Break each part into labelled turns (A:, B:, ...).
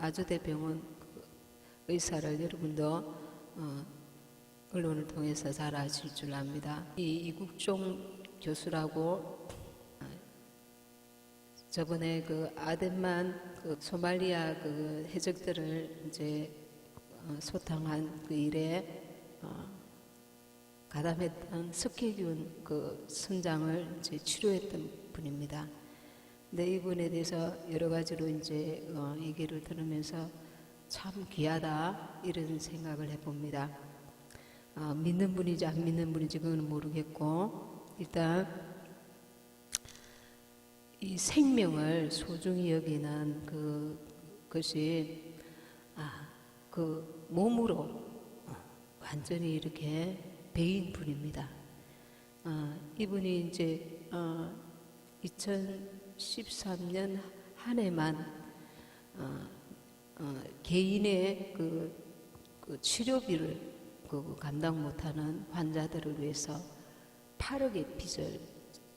A: 아주대병원 의사를 여러분도 언론을 통해서 잘 아실 줄 압니다. 이국종 교수라고 저번에 그 아덴만 그 소말리아 그 해적들을 이제 소탕한 그 일에 가담했던 석회균 그 선장을 이제 치료했던 분입니다. 근데 이분에 대해서 여러 가지로 이제 얘기를 들으면서 참 귀하다 이런 생각을 해봅니다. 믿는 분인지 안 믿는 분인지 그건 모르겠고, 일단 이 생명을 소중히 여기는 그것이 그 몸으로 완전히 이렇게 배인 분입니다. 이분이 이제 2013년 한 해만 개인의 그 치료비를 감당 못하는 환자들을 위해서 8억의 빚을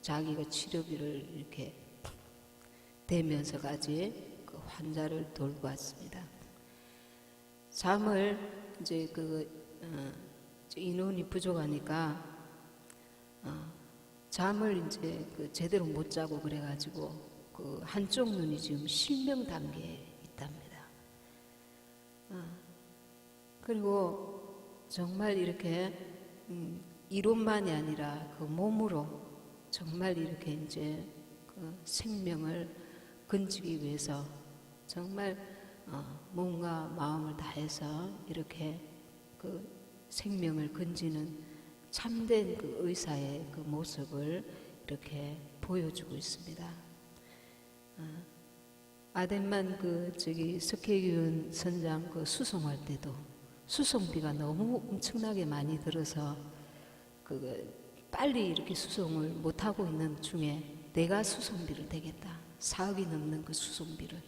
A: 자기가 치료비를 이렇게 대면서까지 그 환자를 돌고 왔습니다. 잠을 이제 인원이 부족하니까 잠을 이제 제대로 못 자고 그래가지고 그 한쪽 눈이 지금 실명 단계에 있답니다. 그리고 정말 이렇게 이론만이 아니라 그 몸으로 정말 이렇게 이제 그 생명을 건지기 위해서 정말 몸과 마음을 다해서 이렇게 그 생명을 건지는 참된 그 의사의 그 모습을 이렇게 보여주고 있습니다. 아덴만 석회균 선장 수송할 때도 수송비가 너무 엄청나게 많이 들어서 빨리 이렇게 수송을 못 하고 있는 중에 내가 수송비를 대겠다. 4억이 넘는 그 수송비를.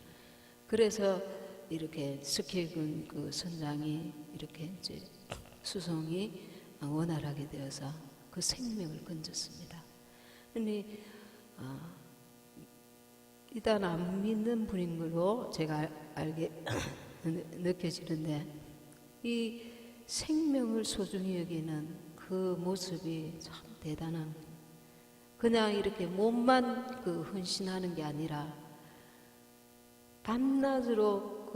A: 그래서 이렇게 석회균 그 선장이 이렇게 이제 수송이 원활하게 되어서 그 생명을 건졌습니다. 그런데 일단 안 믿는 분인 걸로 제가 알게 느껴지는데, 이 생명을 소중히 여기는 그 모습이 참 대단한 거예요. 그냥 이렇게 몸만 헌신하는 게 아니라 밤낮으로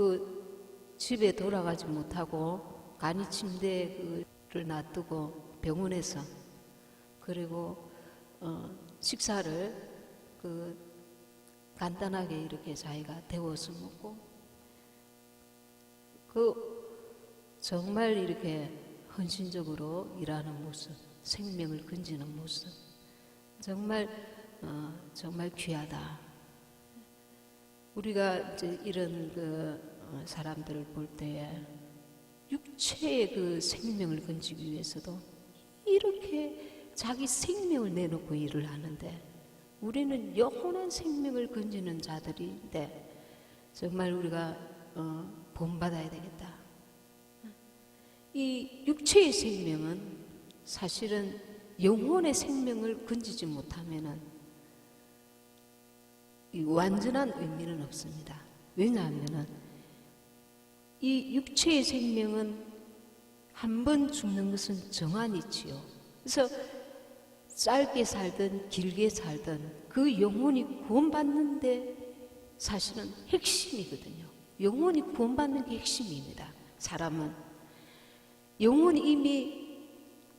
A: 집에 돌아가지 못하고 간이 침대를 놔두고 병원에서, 그리고 식사를 간단하게 이렇게 자기가 데워서 먹고, 정말 이렇게 헌신적으로 일하는 모습, 생명을 건지는 모습, 정말 귀하다. 우리가 이제 이런 사람들을 볼 때에 육체의 생명을 건지기 위해서도 이렇게 자기 생명을 내놓고 일을 하는데, 우리는 영원한 생명을 건지는 자들인데 정말 우리가 본받아야 되겠다. 이 육체의 생명은 사실은 영혼의 생명을 건지지 못하면은 이 완전한 의미는 없습니다. 왜냐하면은 이 육체의 생명은 한 번 죽는 것은 정한이지요. 그래서 짧게 살든 길게 살든 그 영혼이 구원받는데 사실은 핵심이거든요. 영혼이 구원받는 게 핵심입니다. 사람은 영혼이 이미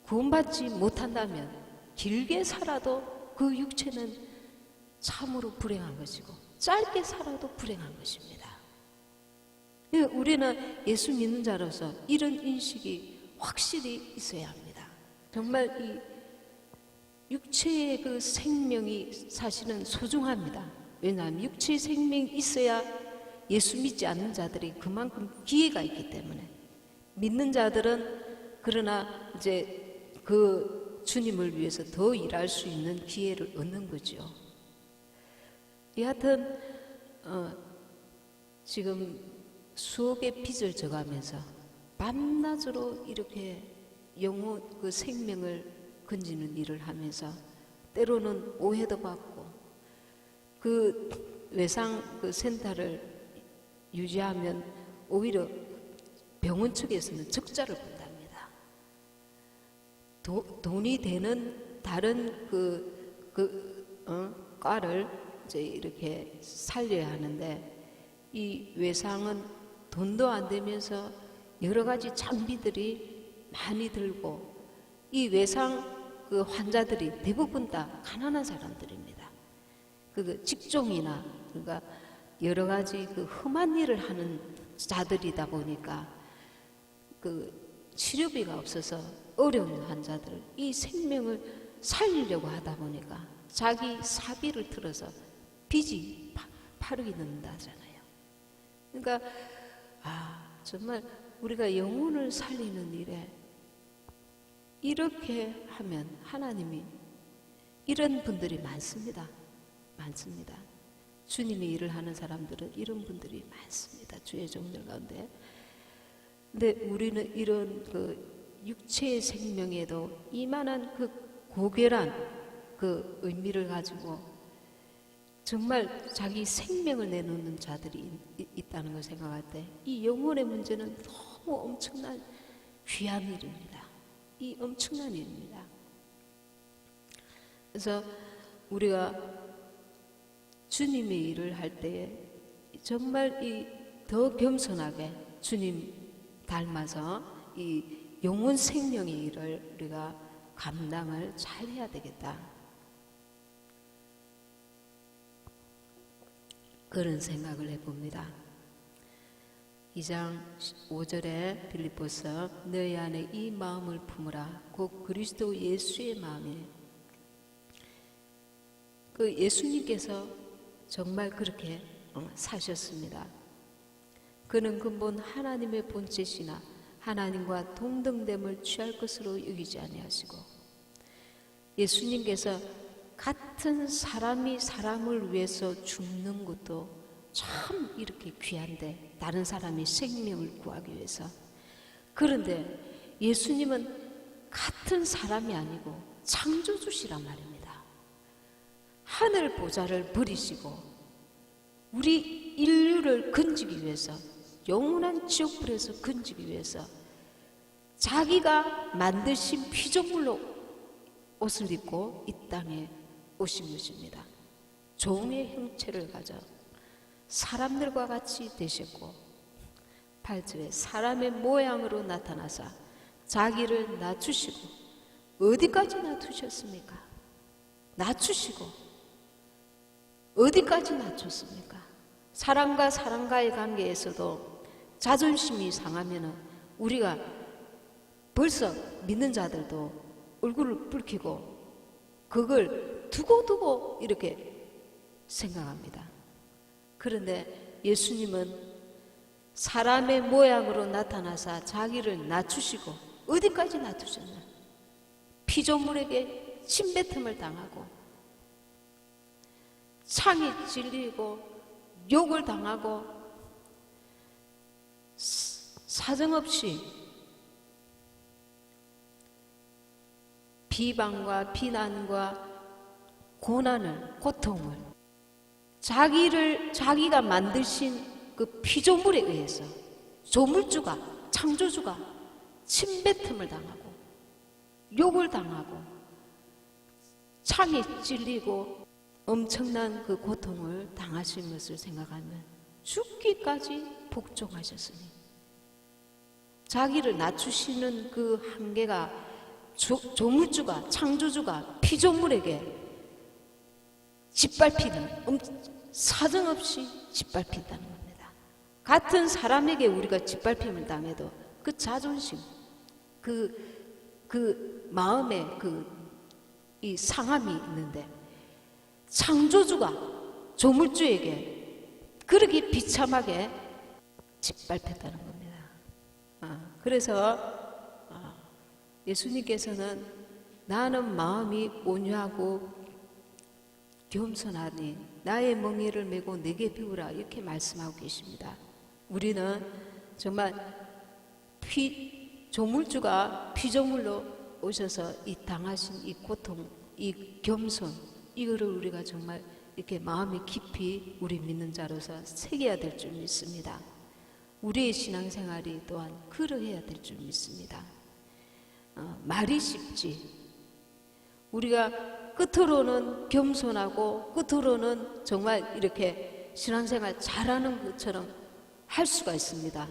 A: 구원받지 못한다면 길게 살아도 그 육체는 참으로 불행한 것이고 짧게 살아도 불행한 것입니다. 우리는 예수 믿는 자로서 이런 인식이 확실히 있어야 합니다. 정말 이 육체의 그 생명이 사실은 소중합니다. 왜냐하면 육체의 생명이 있어야 예수 믿지 않는 자들이 그만큼 기회가 있기 때문에, 믿는 자들은 그러나 이제 그 주님을 위해서 더 일할 수 있는 기회를 얻는 거죠. 여하튼 지금 수억의 빚을 져가면서 밤낮으로 이렇게 영혼 생명을 건지는 일을 하면서 때로는 오해도 받고 그 외상 센터를 유지하면 오히려 병원 측에서는 적자를 본답니다. 돈이 되는 다른 과를 이제 이렇게 살려야 하는데, 이 외상은 돈도 안 되면서 여러 가지 장비들이 많이 들고, 이 외상 그 환자들이 대부분 다 가난한 사람들입니다. 그 직종이나 그러니까 여러 가지 그 험한 일을 하는 자들이다 보니까 그 치료비가 없어서 어려운 환자들, 이 생명을 살리려고 하다 보니까 자기 사비를 틀어서 빚이 파르기 는다잖아요. 그러니까 정말 우리가 영혼을 살리는 일에 이렇게 하면 하나님이, 이런 분들이 많습니다. 많습니다. 주님이 일을 하는 사람들은 이런 분들이 많습니다. 주의 종들 가운데. 근데 우리는 이런 그 육체의 생명에도 이만한 그 고결한 그 의미를 가지고 정말 자기 생명을 내놓는 자들이 있다는 걸 생각할 때, 이 영혼의 문제는 너무 엄청난 귀한 일입니다. 이 엄청난 일입니다. 그래서 우리가 주님의 일을 할 때에 정말 이 더 겸손하게 주님 닮아서 이 영혼 생명의 일을 우리가 감당을 잘 해야 되겠다, 그런 생각을 해봅니다. 2장 5절에 빌립보서 너희 안에 이 마음을 품으라 곧 그리스도 예수의 마음이네. 그 예수님께서 정말 그렇게 사셨습니다. 그는 근본 하나님의 본체시나 하나님과 동등됨을 취할 것으로 여기지 아니하시고, 예수님께서 같은 사람이 사람을 위해서 죽는 것도 참 이렇게 귀한데, 다른 사람의 생명을 구하기 위해서. 그런데 예수님은 같은 사람이 아니고 창조주시란 말입니다. 하늘 보좌를 버리시고 우리 인류를 건지기 위해서, 영원한 지옥불에서 건지기 위해서 자기가 만드신 피조물로 옷을 입고 이 땅에 오신 것입니다. 종의 형체를 가져 사람들과 같이 되셨고, 8절에 사람의 모양으로 나타나사 자기를 낮추시고, 어디까지 낮추셨습니까? 낮추시고 어디까지 낮췄습니까? 사람과 사람과의 관계에서도 자존심이 상하면은 우리가 벌써 믿는 자들도 얼굴을 붉히고 그걸 두고두고 이렇게 생각합니다. 그런데 예수님은 사람의 모양으로 나타나사 자기를 낮추시고, 어디까지 낮추셨나? 피조물에게 침뱉음을 당하고 창이 찔리고 욕을 당하고 사정없이 비방과 비난과 고난을, 고통을 자기가 만드신 그 피조물에 의해서 조물주가, 창조주가 침뱉음을 당하고 욕을 당하고 창에 찔리고 엄청난 그 고통을 당하신 것을 생각하면 죽기까지 복종하셨으니, 자기를 낮추시는 그 한계가 조물주가, 창조주가 피조물에게 짓밟히는, 사정없이 짓밟힌다는 겁니다. 같은 사람에게 우리가 짓밟힘을 당해도 그 자존심, 그 마음에 이 상함이 있는데, 창조주가 조물주에게 그렇게 비참하게 짓밟혔다는 겁니다. 그래서 예수님께서는 나는 마음이 온유하고 겸손하니 나의 멍에를 메고 내게 배우라, 이렇게 말씀하고 계십니다. 우리는 정말 조물주가 피조물로 오셔서 이 당하신 이 고통, 이 겸손, 이거를 우리가 정말 이렇게 마음이 깊이 우리 믿는 자로서 새겨야 될 줄 믿습니다. 우리의 신앙생활이 또한 그러해야 될 줄 믿습니다. 말이 쉽지. 우리가 끝으로는 겸손하고 끝으로는 정말 이렇게 신앙생활 잘하는 것처럼 할 수가 있습니다.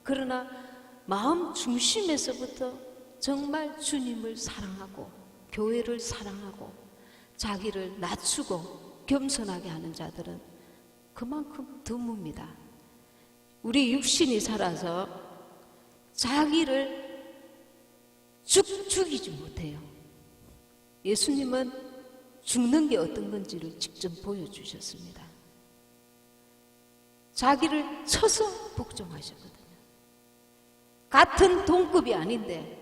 A: 그러나 마음 중심에서부터 정말 주님을 사랑하고 교회를 사랑하고 자기를 낮추고 겸손하게 하는 자들은 그만큼 드뭅니다. 우리 육신이 살아서 자기를 죽이지 못해요. 예수님은 죽는 게 어떤 건지를 직접 보여주셨습니다. 자기를 쳐서 복종하셨거든요. 같은 동급이 아닌데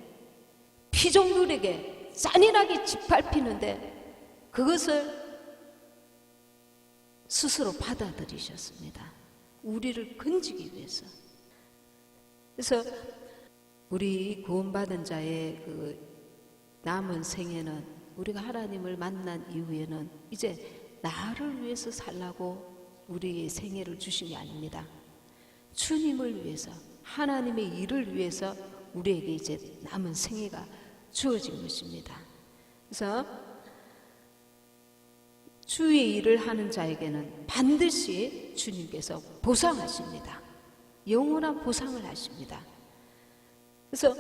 A: 피종들에게 잔인하게 짓밟히는데 그것을 스스로 받아들이셨습니다. 우리를 건지기 위해서. 그래서 우리 구원받은 자의 그 남은 생애는 우리가 하나님을 만난 이후에는 이제 나를 위해서 살라고 우리의 생애를 주신 게 아닙니다. 주님을 위해서, 하나님의 일을 위해서 우리에게 이제 남은 생애가 주어진 것입니다. 그래서 주의 일을 하는 자에게는 반드시 주님께서 보상하십니다. 영원한 보상을 하십니다. 그래서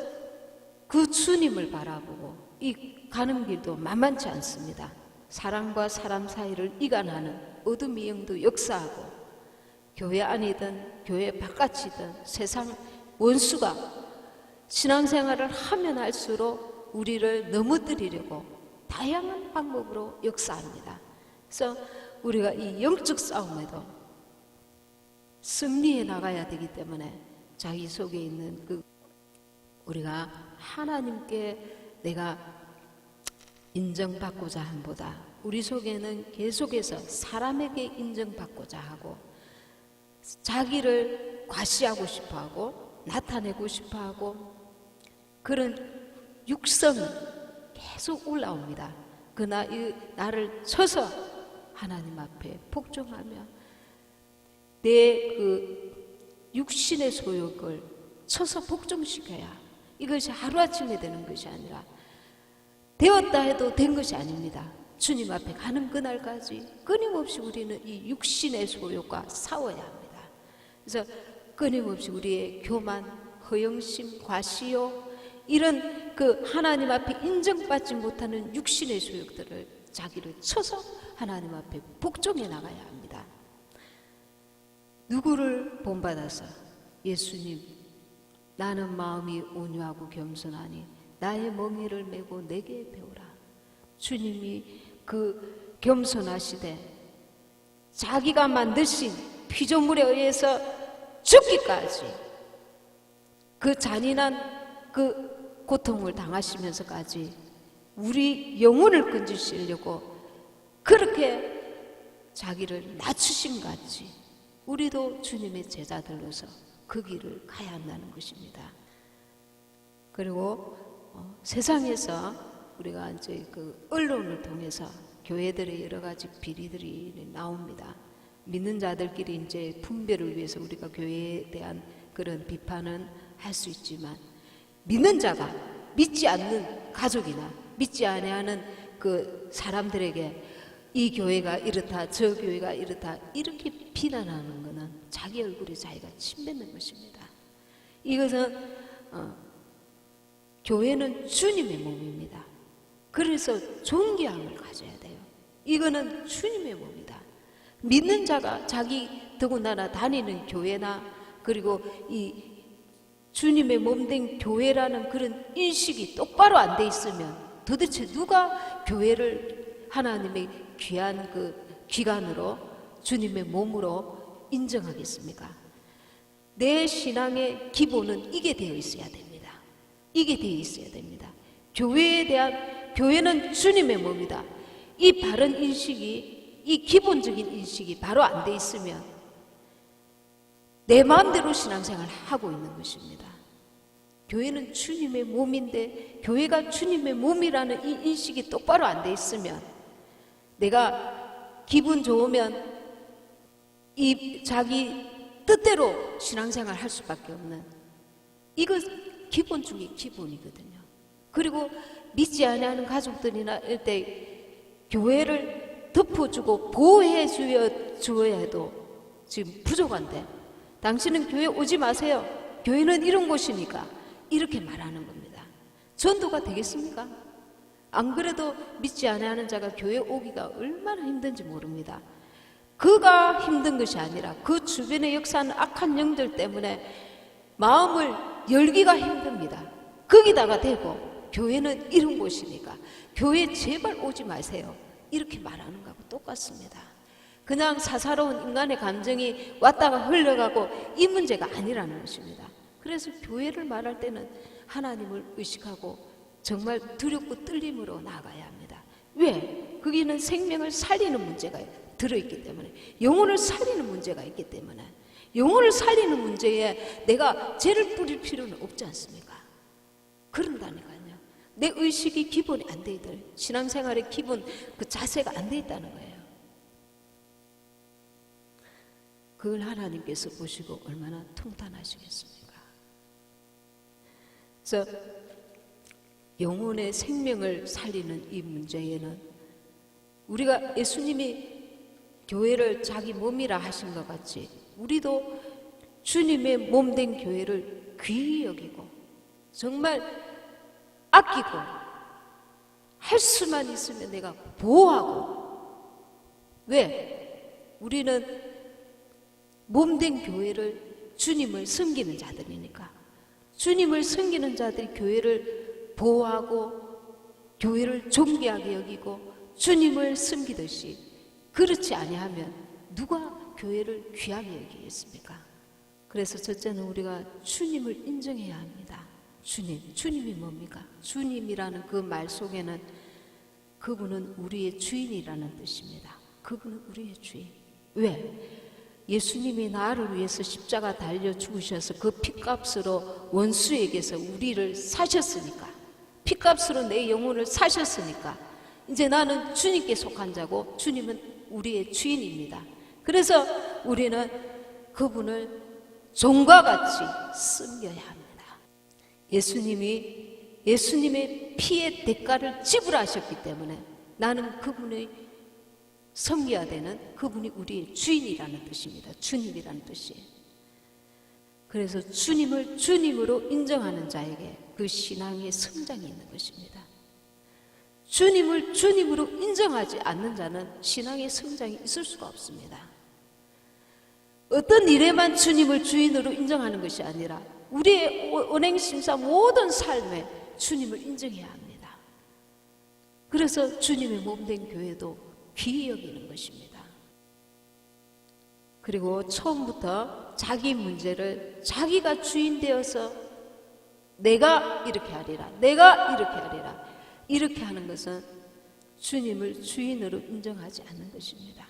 A: 그 주님을 바라보고 이 가는 길도 만만치 않습니다. 사람과 사람 사이를 이간하는 어둠의 영도 역사하고 교회 안이든 교회 바깥이든 세상 원수가 신앙생활을 하면 할수록 우리를 넘어뜨리려고 다양한 방법으로 역사합니다. 그래서 우리가 이 영적 싸움에도 승리해 나가야 되기 때문에 자기 속에 있는 그 우리가 하나님께 내가 인정받고자 함보다 우리 속에는 계속해서 사람에게 인정받고자 하고 자기를 과시하고 싶어하고 나타내고 싶어하고 그런 육성이 계속 올라옵니다. 그러나 이 나를 쳐서 하나님 앞에 복종하며 내 그 육신의 소욕을 쳐서 복종시켜야 이것이 하루아침에 되는 것이 아니라 되었다 해도 된 것이 아닙니다. 주님 앞에 가는 그날까지 끊임없이 우리는 이 육신의 소욕과 싸워야 합니다. 그래서 끊임없이 우리의 교만, 허영심, 과시욕 이런 그 하나님 앞에 인정받지 못하는 육신의 소욕들을 자기를 쳐서 하나님 앞에 복종해 나가야 합니다. 누구를 본받아서 예수님 나는 마음이 온유하고 겸손하니 나의 멍에를 메고 내게 배우라. 주님이 그 겸손하시되 자기가 만드신 피조물에 의해서 죽기까지 그 잔인한 그 고통을 당하시면서까지 우리 영혼을 건지시려고 그렇게 자기를 낮추신 같이 우리도 주님의 제자들로서 그 길을 가야 한다는 것입니다. 그리고 세상에서 우리가 이제 그 언론을 통해서 교회들의 여러 가지 비리들이 나옵니다. 믿는 자들끼리 이제 분별을 위해서 우리가 교회에 대한 그런 비판은 할 수 있지만 믿는 자가 믿지 않는 가족이나 믿지 아니하는 그 사람들에게 이 교회가 이렇다 저 교회가 이렇다 이렇게 비난하는 것은 자기 얼굴에 자기가 침 뱉는 것입니다. 이것은 교회는 주님의 몸입니다. 그래서 존경을 가져야 돼요. 이거는 주님의 몸이다. 믿는 자가 자기 더군다나 다니는 교회나 그리고 이 주님의 몸된 교회라는 그런 인식이 똑바로 안 돼 있으면 도대체 누가 교회를 하나님의 귀한 그 기관으로 주님의 몸으로 인정하겠습니까? 내 신앙의 기본은 이게 되어 있어야 됩니다. 이게 되어 있어야 됩니다. 교회에 대한 교회는 주님의 몸이다. 이 바른 인식이 이 기본적인 인식이 바로 안 돼 있으면 내 마음대로 신앙생활을 하고 있는 것입니다. 교회는 주님의 몸인데 교회가 주님의 몸이라는 이 인식이 똑바로 안 돼 있으면 내가 기분 좋으면 이 자기 뜻대로 신앙생활 할 수밖에 없는, 이거 기본 중에 기본이거든요. 그리고 믿지 아니하는 가족들이나 이럴 때 교회를 덮어주고 보호해 주어야 해도 지금 부족한데, 당신은 교회 오지 마세요, 교회는 이런 곳이니까, 이렇게 말하는 겁니다. 전도가 되겠습니까? 안 그래도 믿지 아니하는 자가 교회 오기가 얼마나 힘든지 모릅니다. 그가 힘든 것이 아니라 그 주변에 역사하는 악한 영들 때문에 마음을 열기가 힘듭니다. 거기다가 대고 교회는 이런 곳이니까 교회 제발 오지 마세요, 이렇게 말하는 거하고 똑같습니다. 그냥 사사로운 인간의 감정이 왔다가 흘러가고 이 문제가 아니라는 것입니다. 그래서 교회를 말할 때는 하나님을 의식하고 정말 두렵고 떨림으로 나아가야 합니다. 왜? 거기는 생명을 살리는 문제가 들어있기 때문에, 영혼을 살리는 문제가 있기 때문에, 영혼을 살리는 문제에 내가 죄를 뿌릴 필요는 없지 않습니까? 그런다니까요. 내 의식이 기본이 안 돼 있더래. 신앙생활의 기본, 그 자세가 안 돼 있다는 거예요. 그걸 하나님께서 보시고 얼마나 통탄하시겠습니까? 그래서 영혼의 생명을 살리는 이 문제에는 우리가 예수님이 교회를 자기 몸이라 하신 것 같이 우리도 주님의 몸된 교회를 귀히 여기고 정말 아끼고 할 수만 있으면 내가 보호하고. 왜? 우리는 몸된 교회를 주님을 섬기는 자들이니까, 주님을 섬기는 자들이 교회를 보호하고 교회를 존귀하게 여기고 주님을 섬기듯이, 그렇지 아니하면 누가 교회를 귀하게 여기겠습니까? 그래서 첫째는 우리가 주님을 인정해야 합니다. 주님이 뭡니까? 주님이라는 그 말 속에는 그분은 우리의 주인이라는 뜻입니다. 그분은 우리의 주인. 왜? 예수님이 나를 위해서 십자가 달려 죽으셔서 그 핏값으로 원수에게서 우리를 사셨으니까, 핏값으로 내 영혼을 사셨으니까 이제 나는 주님께 속한 자고 주님은 우리의 주인입니다. 그래서 우리는 그분을 종과 같이 섬겨야 합니다. 예수님의 피의 대가를 지불하셨기 때문에 나는 그분의 섬겨야 되는, 그분이 우리의 주인이라는 뜻입니다. 주님이라는 뜻이에요. 그래서 주님을 주님으로 인정하는 자에게 그 신앙의 성장이 있는 것입니다. 주님을 주님으로 인정하지 않는 자는 신앙의 성장이 있을 수가 없습니다. 어떤 일에만 주님을 주인으로 인정하는 것이 아니라 우리의 언행심사 모든 삶에 주님을 인정해야 합니다. 그래서 주님의 몸된 교회도 귀히 여기는 것입니다. 그리고 처음부터 자기 문제를 자기가 주인 되어서 내가 이렇게 하리라, 내가 이렇게 하리라, 이렇게 하는 것은 주님을 주인으로 인정하지 않는 것입니다.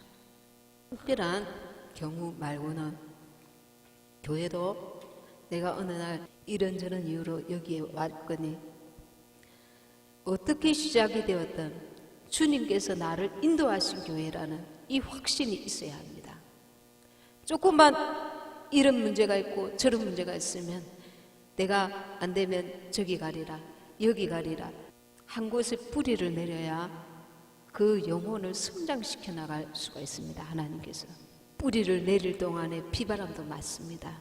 A: 특별한 경우 말고는 교회도 내가 어느 날 이런저런 이유로 여기에 왔거니 어떻게 시작이 되었든 주님께서 나를 인도하신 교회라는 이 확신이 있어야 합니다. 조금만 이런 문제가 있고 저런 문제가 있으면 내가 안 되면 저기 가리라, 여기 가리라, 한 곳에 뿌리를 내려야 그 영혼을 성장시켜 나갈 수가 있습니다. 하나님께서 뿌리를 내릴 동안에 비바람도 맞습니다.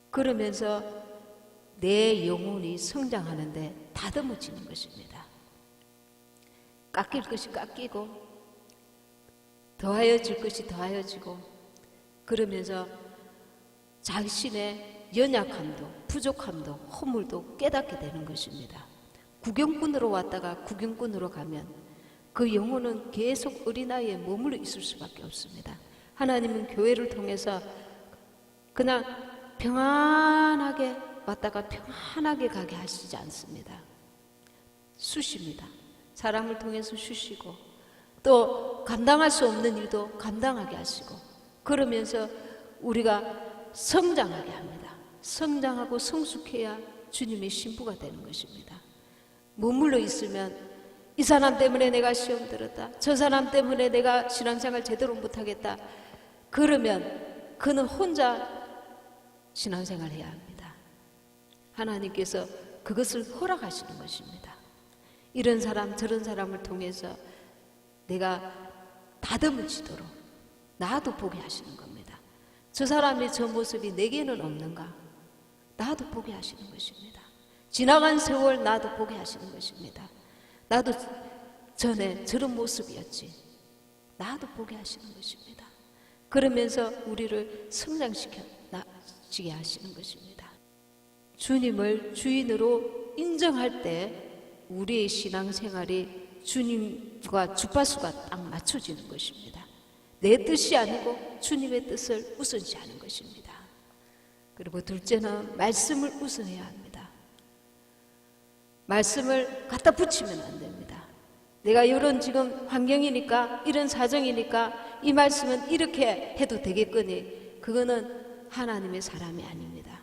A: 그러면서 내 영혼이 성장하는데 다듬어지는 것입니다. 깎일 것이 깎이고 더하여질 것이 더하여지고, 그러면서 자신의 연약함도 부족함도 허물도 깨닫게 되는 것입니다. 구경꾼으로 왔다가 구경꾼으로 가면 그 영혼은 계속 어린아이에 머물러 있을 수밖에 없습니다. 하나님은 교회를 통해서 그냥 평안하게 왔다가 평안하게 가게 하시지 않습니다. 수십니다. 사람을 통해서 쉬시고 또 감당할 수 없는 일도 감당하게 하시고, 그러면서 우리가 성장하게 합니다. 성장하고 성숙해야 주님의 신부가 되는 것입니다. 머물러 있으면 이 사람 때문에 내가 시험 들었다. 저 사람 때문에 내가 신앙생활 제대로 못하겠다. 그러면 그는 혼자 신앙생활 해야 합니다. 하나님께서 그것을 허락하시는 것입니다. 이런 사람 저런 사람을 통해서 내가 다듬어지도록 나도 보게 하시는 겁니다. 저 사람의 저 모습이 내게는 없는가? 나도 보게 하시는 것입니다. 지나간 세월 나도 보게 하시는 것입니다. 나도 전에 저런 모습이었지. 나도 보게 하시는 것입니다. 그러면서 우리를 성장시켜 나지게 하시는 것입니다. 주님을 주인으로 인정할 때 우리의 신앙생활이 주님과 주파수가 딱 맞춰지는 것입니다. 내 뜻이 아니고 주님의 뜻을 우선시하는 것입니다. 그리고 둘째는 말씀을 우선해야 합니다. 말씀을 갖다 붙이면 안 됩니다. 내가 이런 지금 환경이니까 이런 사정이니까 이 말씀은 이렇게 해도 되겠거니 그거는 하나님의 사람이 아닙니다.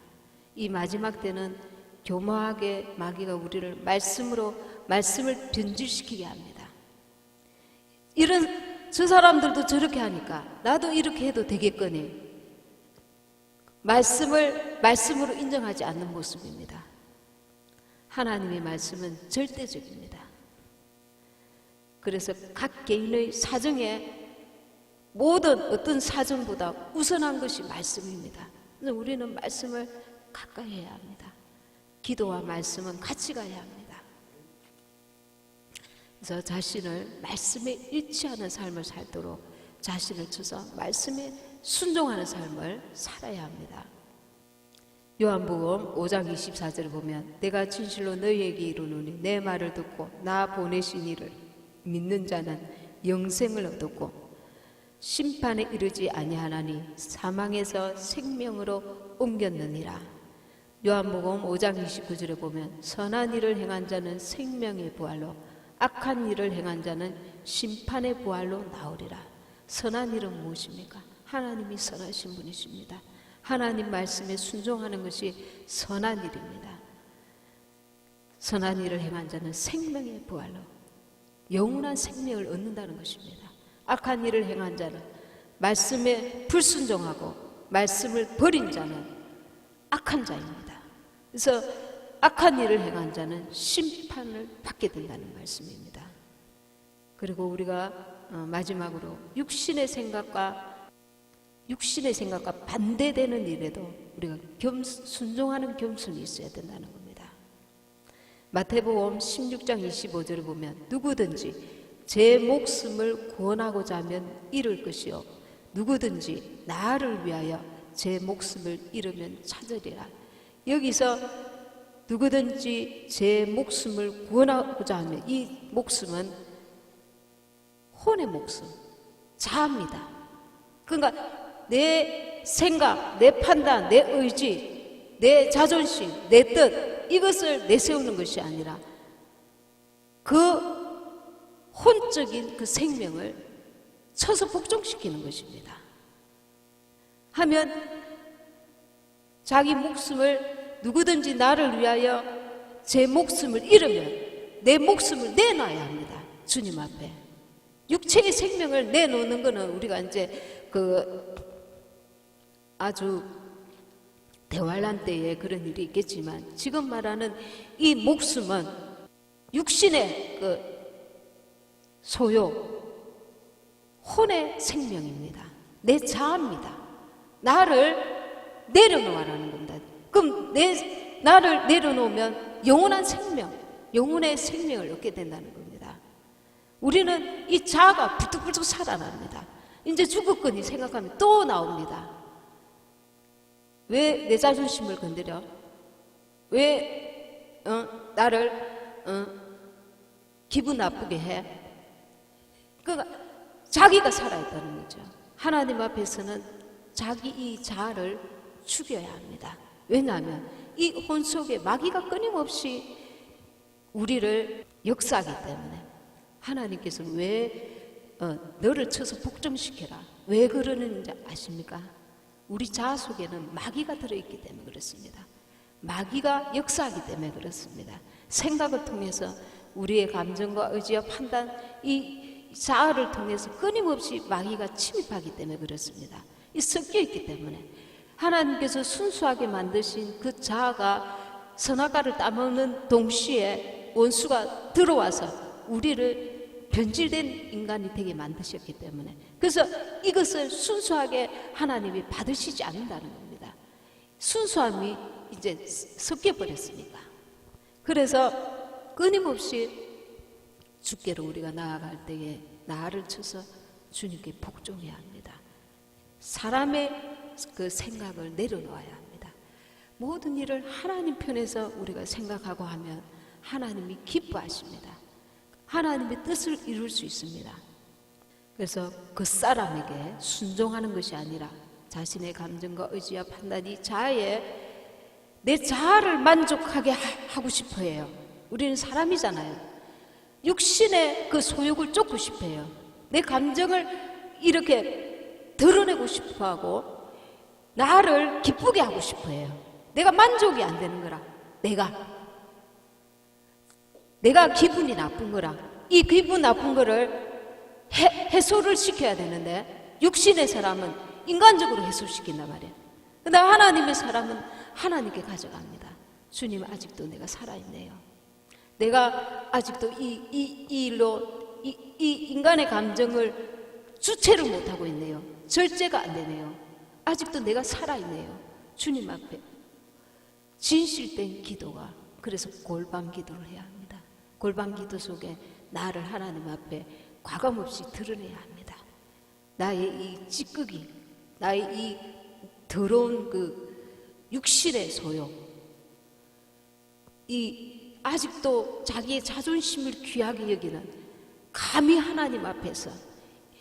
A: 이 마지막 때는 교묘하게 마귀가 우리를 말씀을 변질시키게 합니다. 저 사람들도 저렇게 하니까 나도 이렇게 해도 되겠거니 말씀으로 인정하지 않는 모습입니다. 하나님의 말씀은 절대적입니다. 그래서 각 개인의 사정에 모든 어떤 사정보다 우선한 것이 말씀입니다. 우리는 말씀을 가까이 해야 합니다. 기도와 말씀은 같이 가야 합니다. 그래서 자신을 말씀에 일치하는 삶을 살도록 자신을 쳐서 말씀에 순종하는 삶을 살아야 합니다. 요한복음 5장 24절을 보면 내가 진실로 너희에게 이르노니 내 말을 듣고 나 보내신 이를 믿는 자는 영생을 얻었고 심판에 이르지 아니하나니 사망에서 생명으로 옮겼느니라. 요한복음 5장 29절에 보면 선한 일을 행한 자는 생명의 부활로 악한 일을 행한 자는 심판의 부활로 나오리라. 선한 일은 무엇입니까? 하나님이 선하신 분이십니다. 하나님 말씀에 순종하는 것이 선한 일입니다. 선한 일을 행한 자는 생명의 부활로 영원한 생명을 얻는다는 것입니다. 악한 일을 행한 자는 말씀에 불순종하고 말씀을 버린 자는 악한 자입니다. 그래서 악한 일을 행한 자는 심판을 받게 된다는 말씀입니다. 그리고 우리가 마지막으로 육신의 생각과 반대되는 일에도 우리가 순종하는 겸손이 있어야 된다는 겁니다. 마태복음 16장 25절을 보면 누구든지 제 목숨을 구원하고자 하면 잃을 것이요 누구든지 나를 위하여 제 목숨을 잃으면 찾으리라. 여기서 누구든지 제 목숨을 구원하고자 하면 이 목숨은 혼의 목숨, 자아입니다. 그러니까 내 생각, 내 판단, 내 의지, 내 자존심, 내 뜻 이것을 내세우는 것이 아니라 그 혼적인 그 생명을 쳐서 복종시키는 것입니다. 하면 자기 목숨을 누구든지 나를 위하여 제 목숨을 잃으면 내 목숨을 내놔야 합니다. 주님 앞에. 육체의 생명을 내놓는 것은 우리가 이제 아주 대환란 때에 그런 일이 있겠지만 지금 말하는 이 목숨은 육신의 소요, 혼의 생명입니다. 내 자아입니다. 나를 내려놓으라는 겁니다. 그럼 나를 내려놓으면 영원한 생명, 영혼의 생명을 얻게 된다는 겁니다. 우리는 이 자아가 불뚝불뚝 살아납니다. 이제 죽었거니 생각하면 또 나옵니다. 왜 내 자존심을 건드려? 왜 나를 기분 나쁘게 해? 그러니까 자기가 살아있다는 거죠. 하나님 앞에서는 자기 이 자아를 죽여야 합니다. 왜냐하면 이 혼 속에 마귀가 끊임없이 우리를 역사하기 때문에 하나님께서 왜 너를 쳐서 복종시켜라 왜 그러는지 아십니까? 우리 자아 속에는 마귀가 들어있기 때문에 그렇습니다. 마귀가 역사하기 때문에 그렇습니다. 생각을 통해서 우리의 감정과 의지와 판단, 이 자아를 통해서 끊임없이 마귀가 침입하기 때문에 그렇습니다. 이 섞여 있기 때문에 하나님께서 순수하게 만드신 그 자아가 선악과를 따먹는 동시에 원수가 들어와서 우리를 변질된 인간이 되게 만드셨기 때문에, 그래서 이것을 순수하게 하나님이 받으시지 않는다는 겁니다. 순수함이 이제 섞여 버렸으니까. 그래서 끊임없이 주께로 우리가 나아갈 때에 나를 쳐서 주님께 복종해야 합니다. 사람의 그 생각을 내려놓아야 합니다. 모든 일을 하나님 편에서 우리가 생각하고 하면 하나님이 기뻐하십니다. 하나님의 뜻을 이룰 수 있습니다. 그래서 그 사람에게 순종하는 것이 아니라 자신의 감정과 의지와 판단이 내 자아를 만족하게 하고 싶어 해요. 우리는 사람이잖아요. 육신의 그 소욕을 쫓고 싶어 해요. 내 감정을 이렇게 드러내고 싶어 하고 나를 기쁘게 하고 싶어 해요. 내가 만족이 안 되는 거라. 내가 기분이 나쁜 거라. 이 기분 나쁜 거를 해소를 시켜야 되는데 육신의 사람은 인간적으로 해소시킨단 말이에요. 근데 하나님의 사람은 하나님께 가져갑니다. 주님, 아직도 내가 살아있네요. 내가 아직도 이 인간의 감정을 주체를 못하고 있네요. 절제가 안 되네요. 아직도 내가 살아있네요. 주님 앞에 진실된 기도가, 그래서 골방 기도를 해야 합니다. 골방 기도 속에 나를 하나님 앞에 과감없이 드러내야 합니다. 나의 이 찌꺼기, 나의 이 더러운 그 육신의 소욕, 이 아직도 자기의 자존심을 귀하게 여기는, 감히 하나님 앞에서,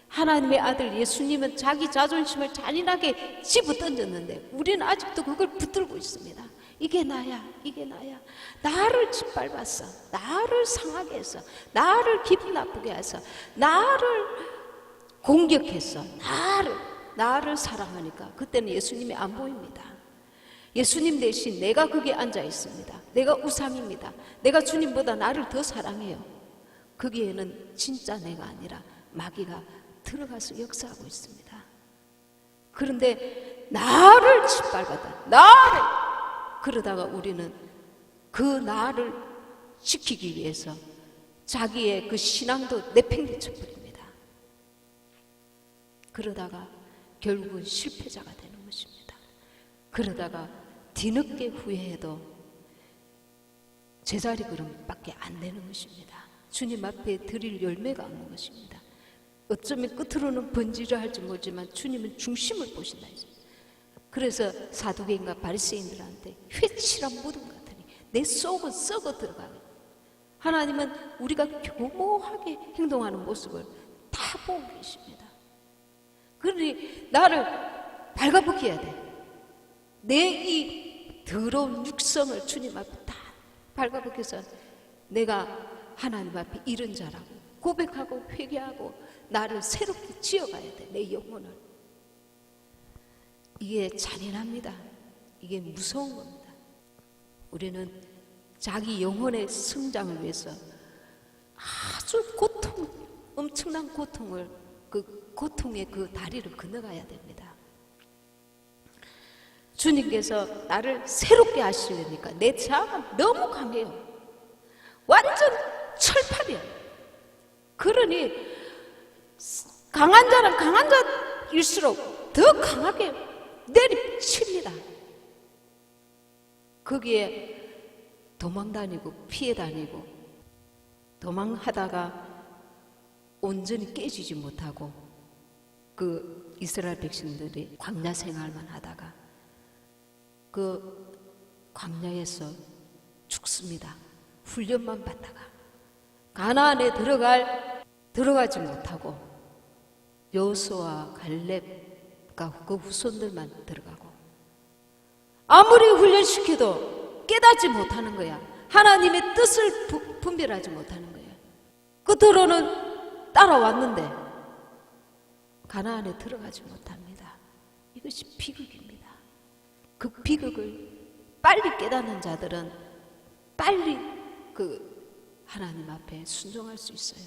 A: 하나님의 아들 예수님은 자기 자존심을 잔인하게 집어 던졌는데 우리는 아직도 그걸 붙들고 있습니다. 이게 나야, 이게 나야. 나를 짓밟았어, 나를 상하게 했어, 나를 기분 나쁘게 해서, 나를 공격했어, 나를 사랑하니까 그때는 예수님이 안 보입니다. 예수님 대신 내가 거기에 앉아 있습니다. 내가 우상입니다. 내가 주님보다 나를 더 사랑해요. 거기에는 진짜 내가 아니라 마귀가 들어가서 역사하고 있습니다. 그런데 나를 짓밟았다, 그러다가 우리는 그 나를 지키기 위해서 자기의 그 신앙도 내팽개쳐 버립니다. 그러다가 결국은 실패자가 되는 것입니다. 그러다가 뒤늦게 후회해도 제자리 걸음밖에 안 되는 것입니다. 주님 앞에 드릴 열매가 없는 것입니다. 어쩌면 끝으로는 번지를 할지 모르지만 주님은 중심을 보신다 했습니다. 그래서 사두개인과 바리새인들한테 회칠한 무덤 같으니 내 속은 썩어 들어가는, 하나님은 우리가 교모하게 행동하는 모습을 다 보고 계십니다. 그러니 나를 발가벗겨야 돼. 내 이 더러운 육성을 주님 앞에 다 발가벗겨서 내가 하나님 앞에 이른 자라고 고백하고 회개하고 나를 새롭게 지어가야 돼, 내 영혼을. 이게 잔인합니다. 이게 무서운 겁니다. 우리는 자기 영혼의 성장을 위해서 아주 엄청난 고통을, 그 고통의 그 다리를 건너가야 됩니다. 주님께서 나를 새롭게 하시려니까 내 자아가 너무 강해요. 완전 철판이에요. 그러니 강한 자는 강한 자일수록 더 강하게 내리칩니다. 거기에 도망다니고 피해다니고 도망하다가 온전히 깨지지 못하고 그 이스라엘 백성들이 광야 생활만 하다가 그 광야에서 죽습니다. 훈련만 받다가 가나안에 들어가지 못하고 여호수아와 갈렙과 그 후손들만 들어가고, 아무리 훈련시켜도 깨닫지 못하는 거야. 하나님의 뜻을 분별하지 못하는 거예요. 끝으로는 따라왔는데 가나안에 들어가지 못합니다. 이것이 비극입니다. 그 비극을 빨리 깨닫는 자들은 빨리 그 하나님 앞에 순종할 수 있어요.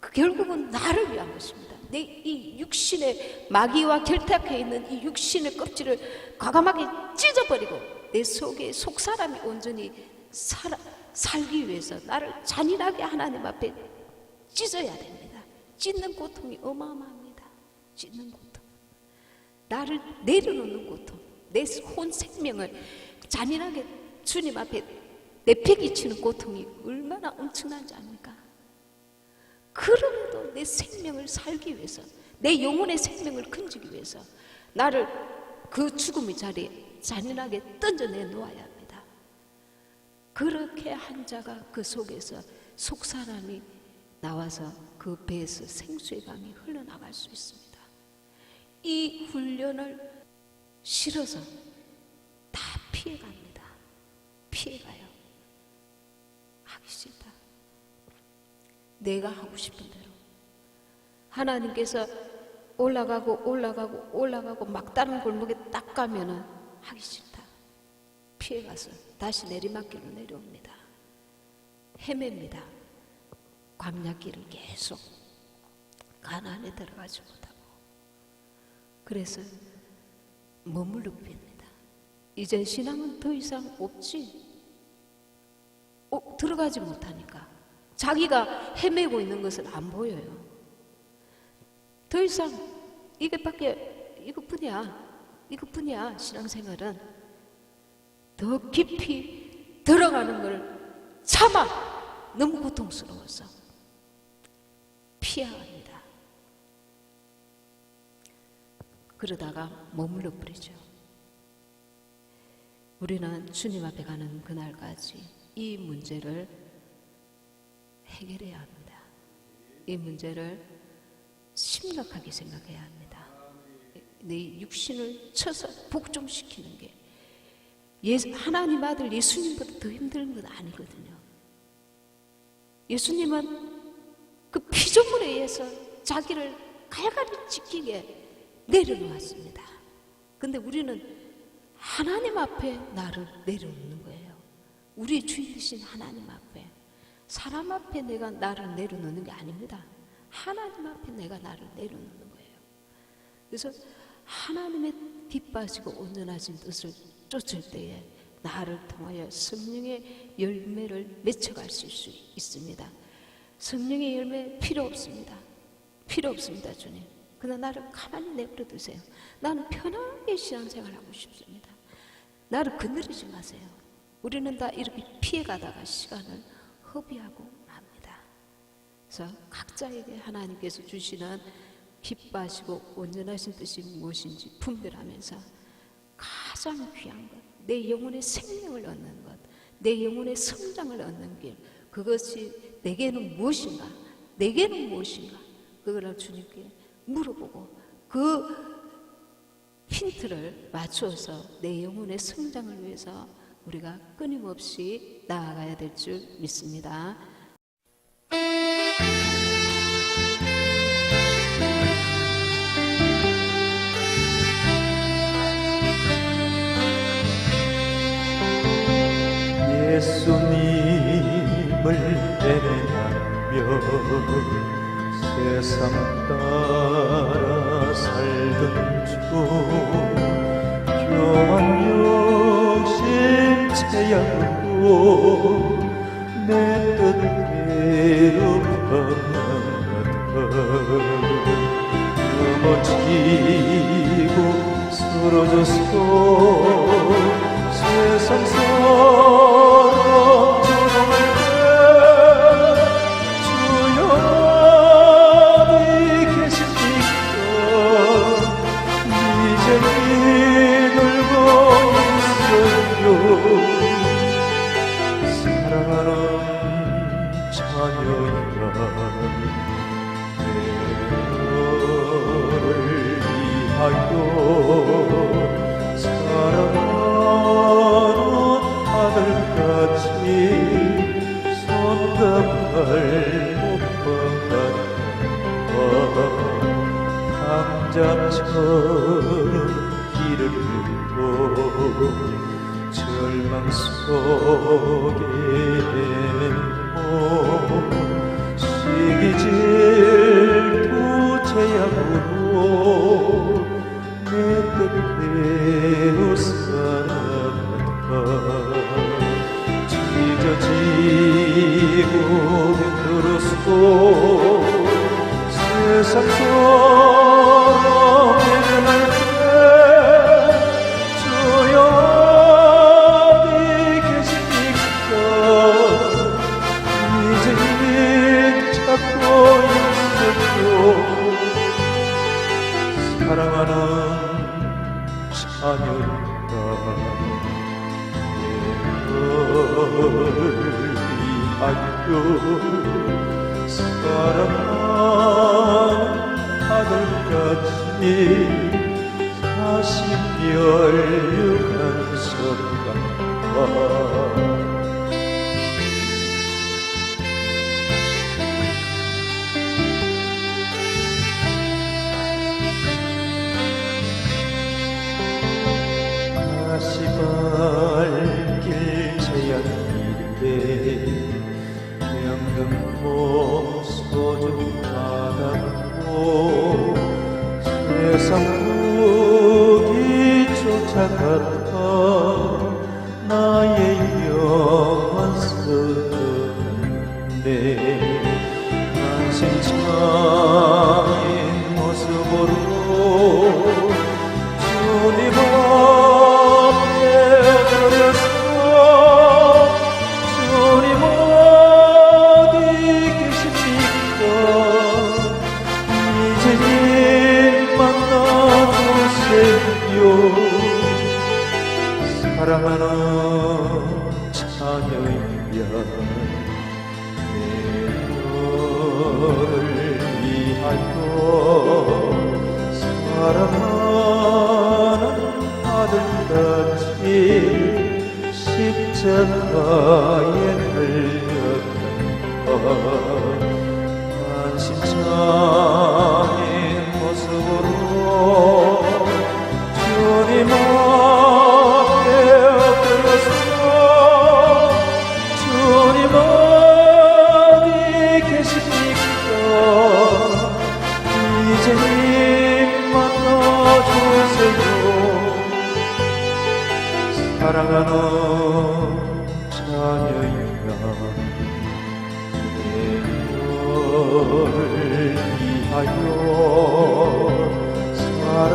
A: 그 결국은 나를 위한 것입니다. 내 이 육신의 마귀와 결탁해 있는 이 육신의 껍질을 과감하게 찢어버리고 내 속에 속사람이 온전히 살기 위해서 나를 잔인하게 하나님 앞에 찢어야 됩니다. 찢는 고통이 어마어마합니다. 찢는 고통, 나를 내려놓는 고통, 내 혼 생명을 잔인하게 주님 앞에 내팽개치는 고통이 얼마나 엄청난지 압니까? 그럼에도 내 생명을 살기 위해서, 내 영혼의 생명을 건지기 위해서 나를 그 죽음의 자리에 잔인하게 던져내 놓아야 합니다. 그렇게 한 자가 그 속에서 속사람이 나와서 그 배에서 생수의 강이 흘러나갈 수 있습니다. 이 훈련을 싫어서 다 피해갑니다. 피해가요. 하기 싫다. 내가 하고 싶은 대로. 하나님께서 올라가고 막다른 골목에 딱 가면은 하기 싫다. 피해가서 다시 내리막길로 내려옵니다. 헤맵니다. 광야길을 계속 가나안에 들어가지 못하고. 그래서 머물러 봅니다. 이젠 신앙은 더 이상 없지. 들어가지 못하니까 자기가 헤매고 있는 것은 안 보여요. 더 이상 이것뿐이야. 신앙생활은 더 깊이 들어가는 걸 참아. 너무 고통스러워서 피합니다. 그러다가 머물러 버리죠. 우리는 주님 앞에 가는 그날까지 이 문제를 해결해야 합니다. 이 문제를 심각하게 생각해야 합니다. 내 육신을 쳐서 복종시키는 게 하나님 아들 예수님보다 더 힘든 건 아니거든요. 예수님은 그 피조물에 의해서 자기를 갈갈이 지키게 내려놓았습니다. 근데 우리는 하나님 앞에 나를 내려놓는 거예요. 우리 주인 되신 하나님 앞에. 사람 앞에 내가 나를 내려놓는 게 아닙니다. 하나님 앞에 내가 나를 내려놓는 거예요. 그래서 하나님의 기뻐하시고 온전하신 뜻을 쫓을 때에 나를 통하여 성령의 열매를 맺혀갈 수 있습니다. 성령의 열매 필요 없습니다. 필요 없습니다, 주님. 그러나 나를 가만히 내버려 두세요. 나는 편하게 신앙생활하고 싶습니다. 나를 건드리지 마세요. 우리는 다 이렇게 피해가다가 시간을 허비하고 맙니다. 그래서 각자에게 하나님께서 주시는 기뻐하시고 온전하신 뜻이 무엇인지 분별하면서 가장 귀한 것, 내 영혼의 생명을 얻는 것, 내 영혼의 성장을 얻는 길, 그것이 내게는 무엇인가? 그거를 주님께 물어보고 그 힌트를 맞추어서 내 영혼의 성장을 위해서 우리가 끊임없이 나아가야 될 줄 믿습니다.
B: 예수님을 애매하며 세상 따라 살던 중 교만 욕심 채양으로 내 뜻대로 변하다 넘어지고 쓰러져서 세상 사람 조롱할 때 주여 어디 계십니까? 이제 믿을고 있어요. 사랑하는 자녀야 너를 위하여 사랑하는 아들같이 손담을 못 박았다 강자처럼 길을 걷고 절망 속에 헤매고 찢어지고 힘들어서 세상처럼 일어날 때 주여 어디 계십니까? 이제는 찾고 있어도 사랑하는 자녀인가 위하여 사랑하는 아들같이 다시 멸류관 선감과 다시 발길 제약길인데 명금도 소중하다고 세상 후기 쫓아갔다 나의 영원 서는데 한생창인 모습으로 주님 앞에 들여서 주님 어디 계십니까? 이제는 만나주세요. 사랑하는 자녀야 내 너를 위하여 사랑하는 아들같이 십자가에 달렸다 한심창인 모습으로 주님 앞에 엎드려서 주님 어디 계십니까? 이제는 만나주세요. 사랑하는 자녀인가 내 너를 위하여 사랑